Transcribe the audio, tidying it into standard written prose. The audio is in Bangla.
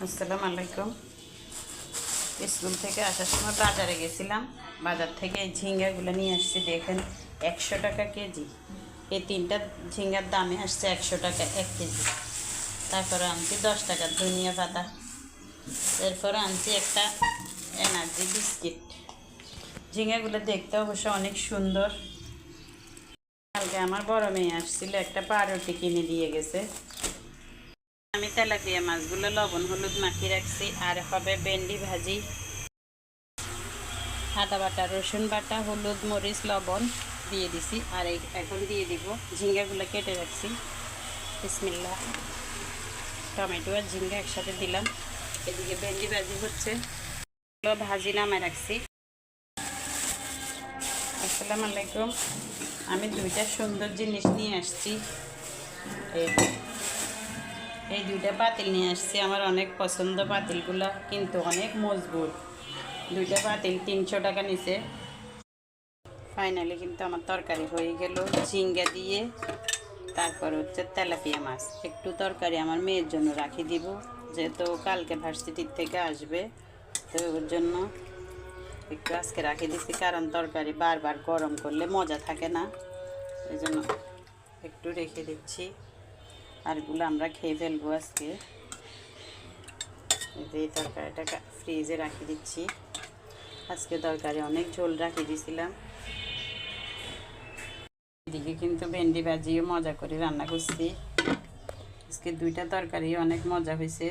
আসসালামু আলাইকুম। স্কুল থেকে আসার সময় বাজারে গেছিলাম। বাজার থেকে এই ঝিঙ্গাগুলো নিয়ে আসছি। দেখেন 100 টাকা কেজি। এই তিনটা ঝিঙ্গার দামে আসছে 100 টাকা 1 কেজি। তারপরে আনছি 10 টাকার ধনিয়া পাতা। এরপরে আনছি একটা এনার্জি বিস্কিট। ঝিঙ্গাগুলো দেখতে অবশ্য অনেক সুন্দর। কালকে আমার বড় মেয়ে আসছিল, একটা পাউরুটি কিনে দিয়ে গেছে। আমি তেলাপিয়া মাছগুলো লবণ হলুদ মাখিয়ে রাখছি। আর হবে ভেন্ডি ভাজি, আদা বাটা রসুন বাটা হলুদ মরিচ লবণ দিয়ে দিছি। আর এখন দিয়ে দিব ঝিঙ্গাগুলো কেটে রাখছি। বিসমিল্লাহ। টমেটো আর ঝিঙ্গা একসাথে দিলাম। এদিকে ভেন্ডি ভাজি হচ্ছে, ভাজি নামায় রাখছি। আসসালামু আলাইকুম। আমি দুইটা সুন্দর জিনিস নিয়ে আসছি। এই দুইটা পাতিল নিয়ে আসছি। আমার অনেক পছন্দ পাতিলগুলা, কিন্তু অনেক মজবুত। দুইটা পাতিল 300 টাকা নিছে। ফাইনালি কিন্তু আমার তরকারি হয়ে গেল ঝিঙ্গা দিয়ে। তারপর হচ্ছে তেলাপিয়া মাছ। একটু তরকারি আমার মেয়ের জন্য রাখি দিব, যেহেতু কালকে ভার্সিটির থেকে আসবে, তো ওর জন্য একটু আজকে রাখি দিছি। কারণ তরকারি বারবার গরম করলে মজা থাকে না, এই জন্য একটু রেখে দিচ্ছি। আরগুলো আমরা খেয়ে ফেলবো আজকে। এই তরকারিটা ফ্রিজে রাখি দিচ্ছি। আজকে তরকারি অনেক ঝোল রাখি দিয়েছিলাম। এদিকে কিন্তু ভেন্ডি ভাজিও মজা করে রান্না করছি। আজকে দুইটা তরকারি অনেক মজা হয়েছে।